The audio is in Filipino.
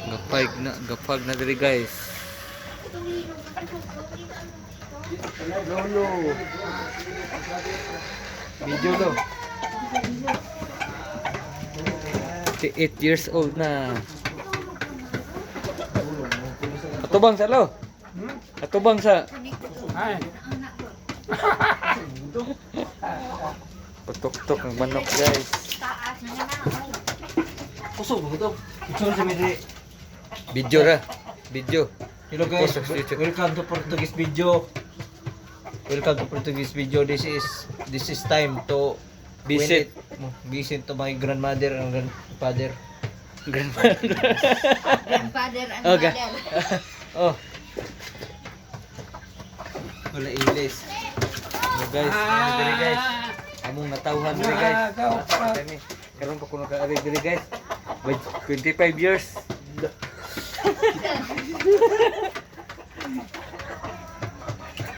Gapag na diri guys. Lolo. Video lo. 8 years old na. Atubang sa lo. Atubang sa. Ay. Patok-tok ng manok guys. Kusog mo to. Ito sa midri. Video ra. Video. Hello guys, Post sa YouTube. welcome to Portuguese video. Welcome to Portuguese video. This is time to Visit. Visit to my grandmother and grandfather. Grandfather. Grandfather and Okay. mother. Oh, Wala English. ano guys, ano diri guys. Among natawhan diri guys. Kami karon pa kuno ka diri guys. By 25 years.